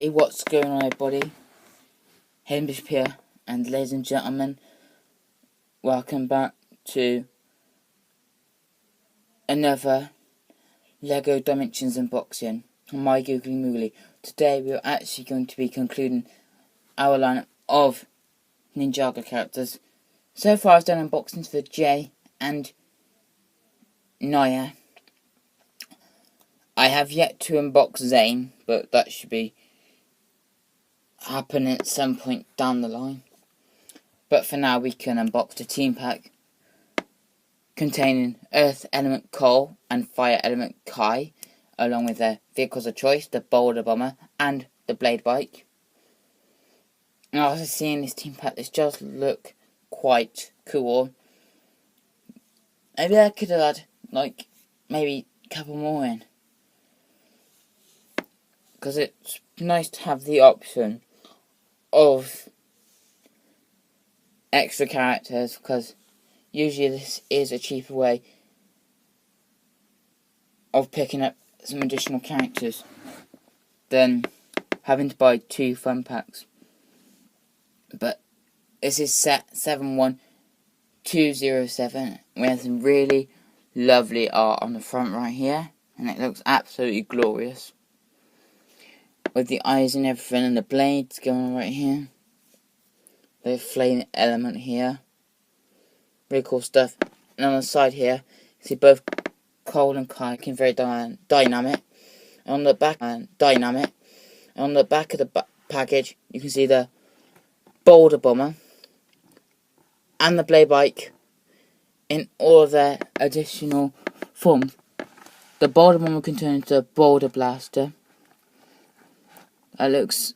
Hey, what's going on, everybody? Hayden Bishop here, and ladies and gentlemen, welcome back to another Lego Dimensions unboxing on my Googly Moogly. Today we're actually going to be concluding our lineup of NINJAGO characters. So far I've done unboxings for Jay and Naya. I have yet to unbox Zane, but that should be happening at some point down the line. But for now we can unbox the team pack containing Earth Element Cole and Fire Element Kai, along with their vehicles of choice, the Boulder Bomber and the Blade Bike. Now, as I see in this team pack, this does look quite cool. Maybe I could have had, maybe a couple more in. Because it's nice to have the option of extra characters, because usually this is a cheaper way of picking up some additional characters than having to buy 2 fun packs. But this is set 71207. We have some really lovely art on the front right here, and it looks absolutely glorious. With the eyes and everything, and the blades going on right here. The flame element here. Really cool stuff. And on the side here, you see both Cole and Kai looking very dynamic. And on the back, dynamic. And on the back of the package, you can see the Boulder Bomber and the Blade Bike in all of their additional forms. The Boulder Bomber can turn into a Boulder Blaster. That looks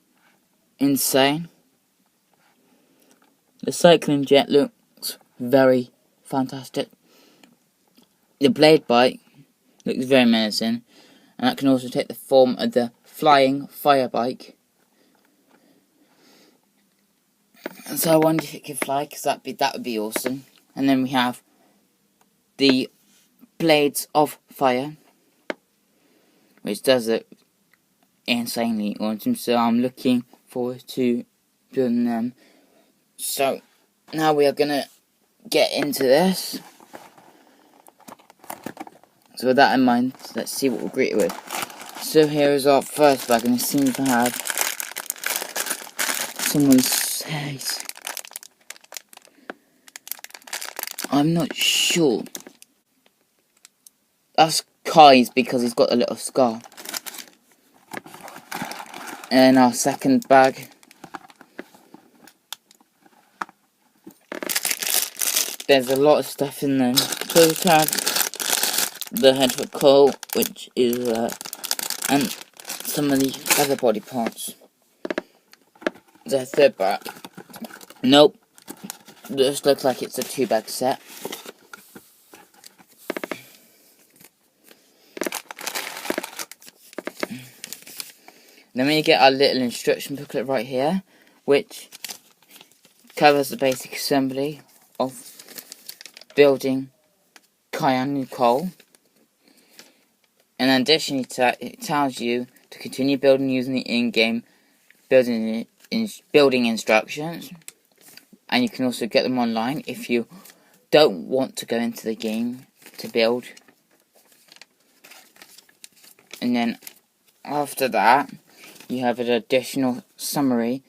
insane. The Cycling Jet looks very fantastic. The Blade Bike looks very menacing, and that can also take the form of the Flying Fire Bike. And so I wonder if it could fly, because that would be awesome. And then we have the Blades of Fire, which does look insanely awesome. So I'm looking forward to building them. So now we are gonna get into this. So with that in mind, let's see what we'll greet it with. So here is our first bag, and it seems to have someone says, I'm not sure. That's Kai's, because he's got a little scar. And our second bag, there's a lot of stuff in there. So we have the head for Cole, which is and some of the other body parts. The third bag, nope, this looks like it's a 2-bag set. Then we get our little instruction booklet right here, which covers the basic assembly of building Kai and Nicole. And in addition to that, it tells you to continue building using the in-game building instructions. And you can also get them online if you don't want to go into the game to build. And then after that, you have an additional summary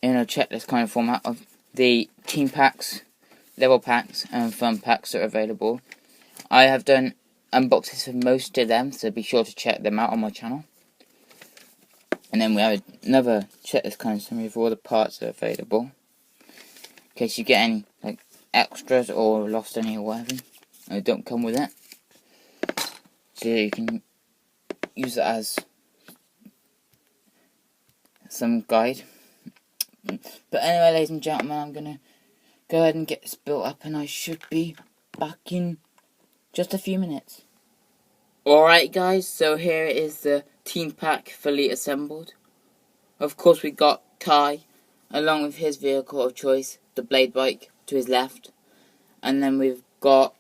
in a checklist kind of format of the team packs, level packs, and fun packs that are available. I have done unboxings for most of them, so be sure to check them out on my channel. And then we have another checklist kind of summary of all the parts that are available, in case you get any extras or lost any or whatever, and they don't come with it. So you can use it as some guide. But anyway, ladies and gentlemen, I'm gonna go ahead and get this built up, and I should be back in just a few minutes. Alright guys, so here is the team pack fully assembled. Of course we got Kai, along with his vehicle of choice, the Blade Bike, to his left. And then we've got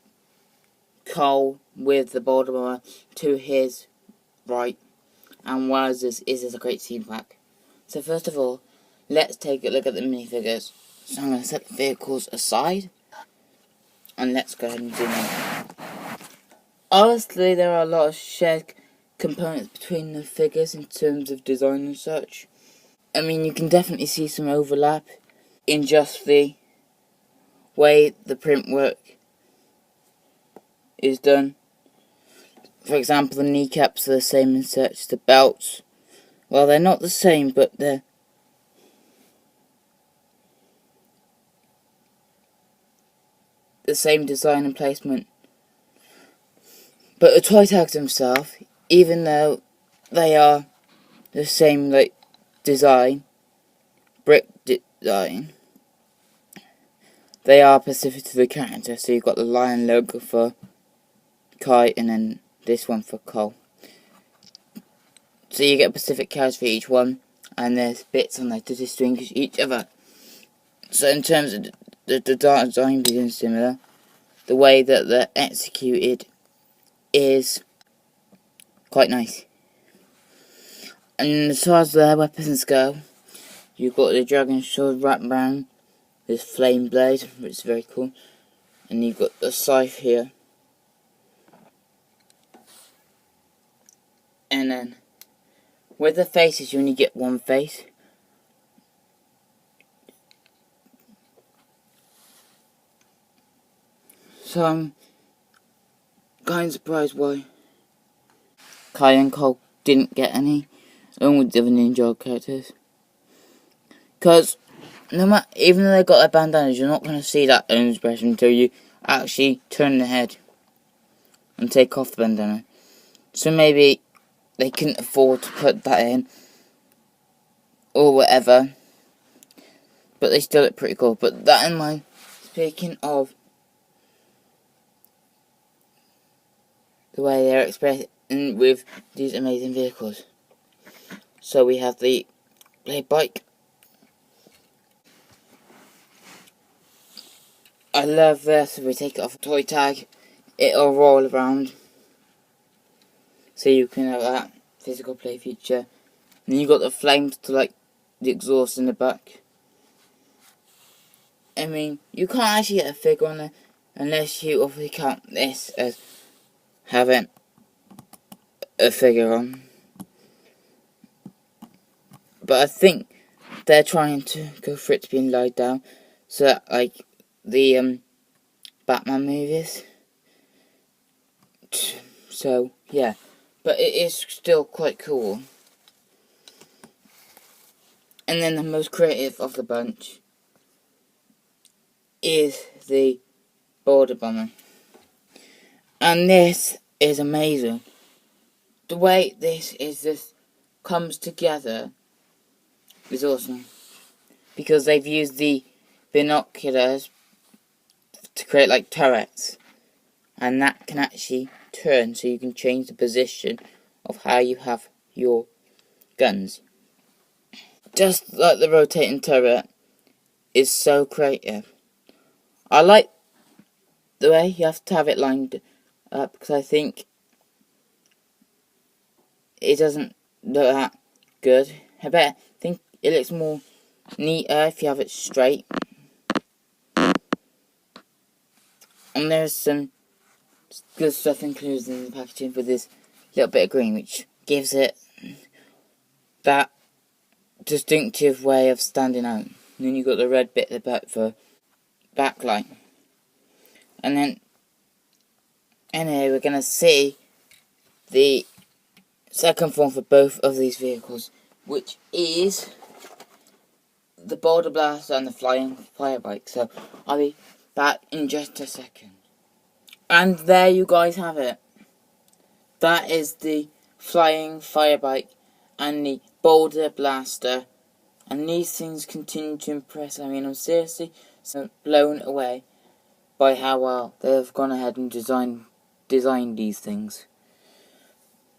Cole with the Boulder Bomber to his right. and why is this a great theme pack. So first of all, let's take a look at the minifigures. So I'm going to set the vehicles aside, and let's go ahead and zoom in. Honestly, there are a lot of shared components between the figures in terms of design and such. I mean, you can definitely see some overlap in just the way the print work is done. For example, the kneecaps are the same in such as the belts. Well, they're not the same, but they're the same design and placement. But the toy tags themselves, even though they are the same like design, brick design, they are specific to the character. So you've got the lion logo for Kai, and then this one for Cole. So you get specific characters for each one, and there's bits on there to distinguish each other. So in terms of the design being similar, the way that they're executed is quite nice. And as far as their weapons go, you've got the dragon sword wrapped around this flame blade, which is very cool. And you've got the scythe here. And then, with the faces, you only get one face. So I'm kind of surprised why Kai and Cole didn't get any, along with the other Ninjago characters. Because no matter, even though they got their bandanas, you're not going to see that own expression until you actually turn the head and take off the bandana. So maybe they couldn't afford to put that in, or whatever. But they still look pretty cool. But that in mind, speaking of the way they're expressed with these amazing vehicles. So we have the blade bike. I love this. If we take it off a toy tag, it'll roll around. So you can have that physical play feature. And you got the flames to like the exhaust in the back. I mean, you can't actually get a figure on it unless you obviously count this as having a figure on. But I think they're trying to go for it to be laid down, so that, like the Batman movies. So yeah, but it is still quite cool. And then the most creative of the bunch is the border bomber, and this is amazing. The way this comes together is awesome, because they've used the binoculars to create like turrets, and that can actually turn, so you can change the position of how you have your guns. Just like the rotating turret is so creative. I like the way you have to have it lined up, because I think it doesn't look that good. I think it looks more neater if you have it straight. And there's some good stuff included in the packaging with this little bit of green, which gives it that distinctive way of standing out. And then you've got the red bit at the back for backlight. And then, anyway, we're going to see the second form for both of these vehicles, which is the Boulder Blaster and the Flying Fire Bike. So I'll be back in just a second. And there you guys have it. That is the Flying Fire Bike and the Boulder Blaster. And these things continue to impress. I mean, I'm seriously so blown away by how well they've gone ahead and designed these things.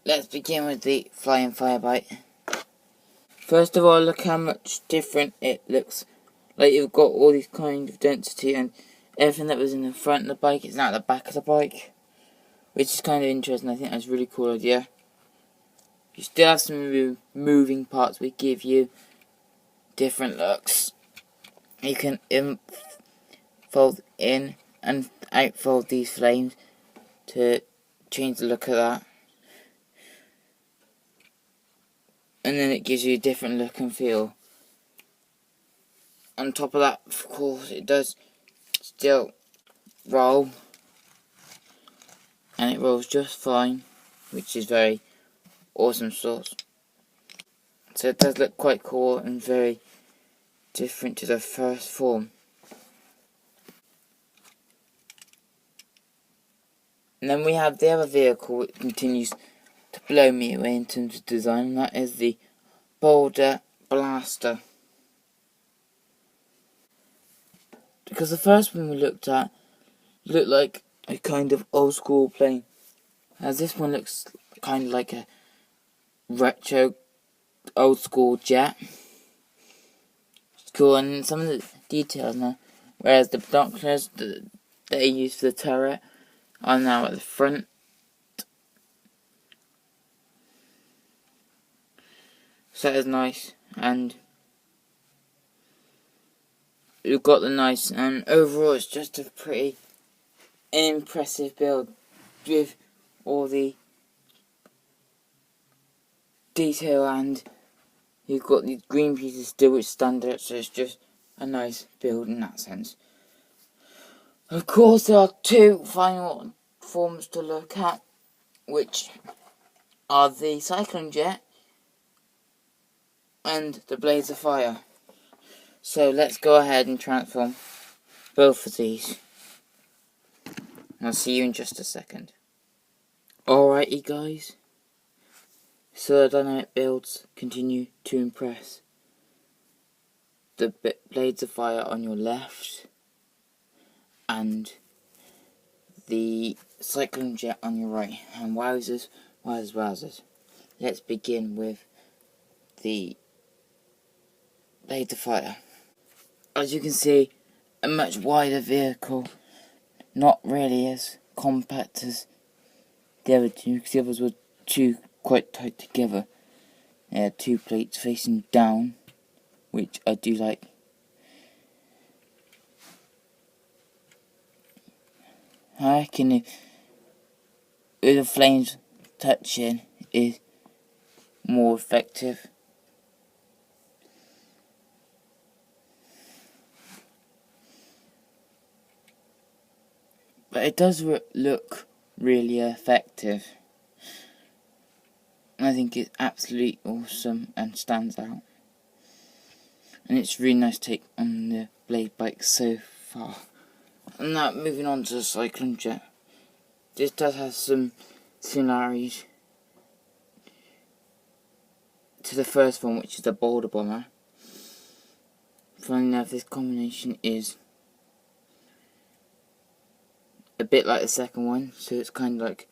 Let's begin with the Flying Fire Bike. First of all, look how much different it looks. Like, you've got all these kind of density, and everything that was in the front of the bike is now at the back of the bike, which is kind of interesting. I think that's a really cool idea. You still have some moving parts which give you different looks. You can fold in and outfold these flames to change the look of that. And then it gives you a different look and feel. On top of that, of course, it does still roll. And it rolls just fine, which is very awesome sauce. So it does look quite cool and very different to the first form. And then we have the other vehicle which continues to blow me away in terms of design, and that is the Boulder Blaster. Because the first one we looked at looked like a kind of old school plane, as this one looks kind of like a retro old school jet. It's cool, and some of the details now, whereas the binoculars that they use for the turret are now at the front. So that is nice, and you've got the nice, and overall it's just a pretty impressive build with all the detail, and you've got these green pieces still which stand out, so it's just a nice build in that sense. Of course, there are two final forms to look at, which are the Cyclone Jet and the Blades of Fire. So let's go ahead and transform both of these. I'll see you in just a second. Alrighty guys, so the dynamic builds continue to impress. The Blades of Fire on your left and the Cyclone Jet on your right. And wowzers, wowzers. Let's begin with the Blades of Fire. As you can see, a much wider vehicle, not really as compact as the other two, because the others were quite tight together. They had two plates facing down, which I do like. I reckon with the flames touching is more effective. But it does look really effective. I think it's absolutely awesome and stands out. And it's really nice take on the blade bike so far. And now moving on to the Cyclone Jet. This does have some similarities to the first one, which is the Boulder Bomber. Funny enough, this combination is a bit like the second one, so it's kind of like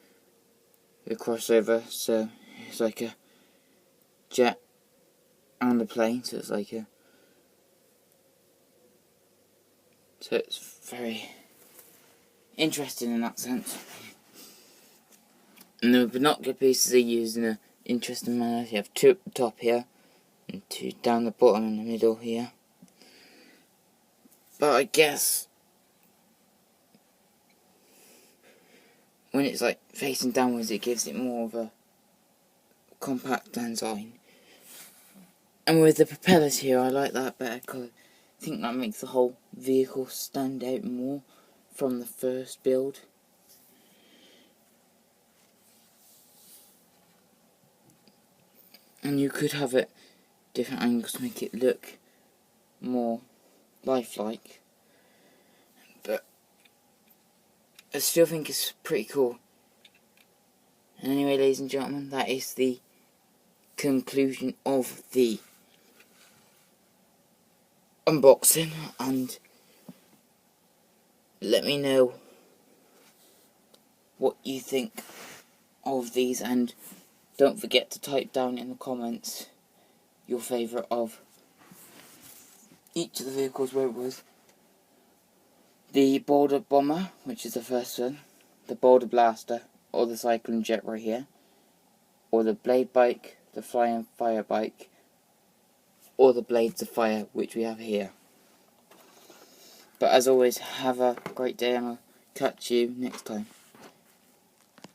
a crossover. So it's like a jet and a plane, so it's like a, so it's very interesting in that sense. And the binocular pieces are used in an interesting manner. You have two at the top here and two down the bottom in the middle here. But I guess when it's like facing downwards, it gives it more of a compact design. And with the propellers here, I like that better because I think that makes the whole vehicle stand out more from the first build. And you could have it different angles to make it look more lifelike. But I still think it's pretty cool. And anyway, ladies and gentlemen, that is the conclusion of the unboxing, and let me know what you think of these, and don't forget to type down in the comments your favourite of each of the vehicles, where it was the Boulder Bomber, which is the first one, the Boulder Blaster, or the Cyclone Jet right here. or the blade bike, the flying fire bike, or the blades of fire, which we have here. But as always, have a great day, and I'll catch you next time.